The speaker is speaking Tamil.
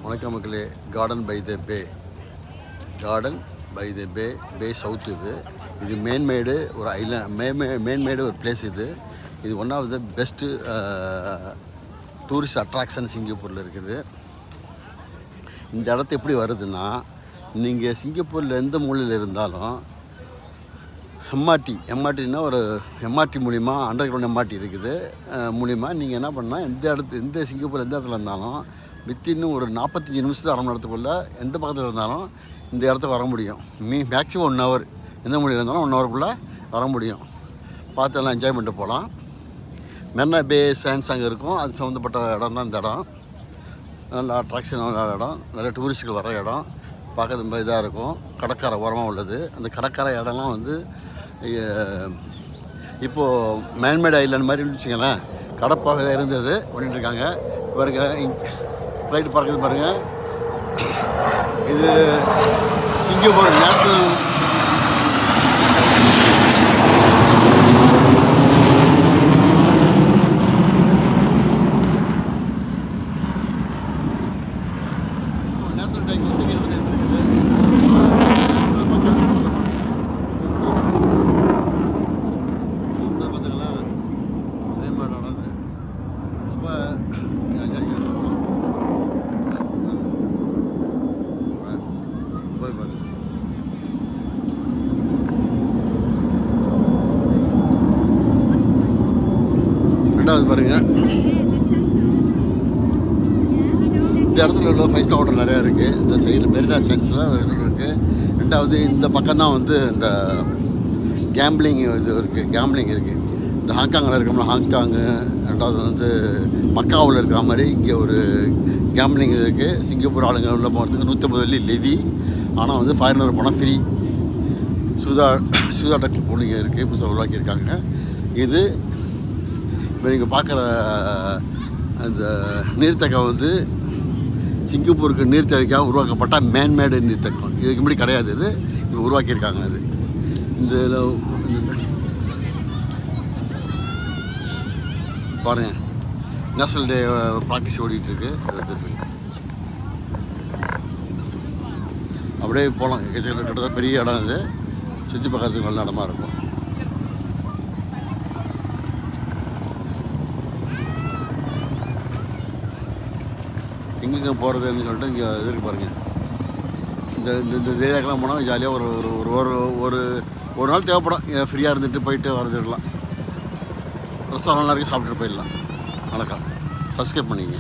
வணக்கம் மக்களே. Garden by the bay, garden by the bay, bay south. இது மேன்மேடு ஒரு ஐலாண்ட், மேன்மேடு ஒரு பிளேஸ். இது one of the best tourist attraction சிங்கப்பூரில் இருக்குது. இந்த இடத்து எப்படி வருதுன்னா, நீங்கள் சிங்கப்பூரில் எந்த மூலையில் இருந்தாலும் எம்ஆர்டின்னா ஒரு எம்ஆர்டி மூலிமா, அண்டர் கிரவுண்ட் எம்ஆர்டி இருக்குது மூலிமா நீங்கள் என்ன பண்ணால் எந்த சிங்கப்பூர் எந்த இடத்துல இருந்தாலும் வித்தின் ஒரு 45 நிமிஷத்துக்கு அரை மணி நேரத்துக்குள்ளே எந்த பக்கத்தில் இருந்தாலும் இந்த இடத்துக்கு வர முடியும். மேக்ஸிமம் 1 ஹவர், எந்த மொழியில் இருந்தாலும் 1 ஹவருக்குள்ளே வர முடியும். பார்த்து எல்லாம் என்ஜாய் பண்ணிட்டு போகலாம். மெரினா பே சாண்ட்ஸ் அங்கே இருக்கும், அது சம்மந்தப்பட்ட இடம் தான் இந்த இடம். நல்ல அட்ராக்ஷனான இடம், நிறைய டூரிஸ்ட்டுகள் வர இடம், பார்க்க ரொம்ப இதாக இருக்கும். கடற்கரை ஓரமாக உள்ளது. அந்த கடற்கரை இடம்லாம் வந்து இப்போது மேன்மேட் ஐலாண்ட் மாதிரி இருந்துச்சுங்களேன், கடப்பாக இருந்தது பண்ணிட்டுருக்காங்க. பாருங்க, ஃப்ளைட்டு பறக்குது பாருங்கள். இது சிங்கப்பூர் நேஷ்னல் டேங்க் ஒத்துக்கி நடந்துகிட்டு இருக்குது. பார்த்தீங்களா, மேம்பாடு நடந்து சும்மா போய் பாருங்க. ரெண்டாவது பாருங்கள், இந்த இடத்துல உள்ள 5 ஸ்டார் ஹோட்டல் நிறையா இருக்குது. இந்த சைடில் மெரினா சாண்ட்ஸில் இருக்குது. ரெண்டாவது இந்த பக்கம்தான் வந்து இந்த கேம்பிளிங் இருக்குது. இந்த ஹாங்காங்கில் இருக்கோம்னா ஹாங்காங்கு. ரெண்டாவது வந்து மக்காவில் இருக்கிற மாதிரி இங்கே ஒரு கேம்பிளிங் இருக்குது. சிங்கப்பூர் ஆளுங்க உள்ள போகிறதுக்கு 150 வெள்ளி லெவி, ஆனால் வந்து ஃபாரினர் போனால் ஃப்ரீ. சூதாட்ட போலிங்க இருக்குது, புதுசாக உருவாக்கியிருக்காங்க. இது இப்போ நீங்கள் பார்க்குற அந்த நீர்த்தக்கம் வந்து சிங்கப்பூருக்கு நீர்த்தேவைக்காக உருவாக்கப்பட்ட மேன்மேடு நீர்த்தக்கம். இதுக்கு முன்னாடி கிடையாது, இது இப்போ உருவாக்கியிருக்காங்க. அது இந்த பாருங்கள், நேஷ்னல் டே ப்ராக்டிஸ் ஓடிட்டுருக்கு. அப்படியே போகலாம். கிட்டத்தட்ட பெரிய இடம். இது சுற்றி பார்க்கறதுக்கு நல்ல இடமா இருக்கும். எங்கெங்கே போகிறதுன்னு சொல்லிட்டு இங்கே இது இருக்குது பாருங்கள். இந்த ஏரியாக்கெலாம் போனால் ஜாலியாக ஒரு நாள் தேவைப்படும். ஃப்ரீயாக இருந்துட்டு போயிட்டு வரதுலாம். ரெஸ்டாரண்ட்லாம் இருக்குது, சாப்பிட்டுட்டு போயிடலாம். வணக்கம். சப்ஸ்கிரைப் பண்ணிக்கங்க.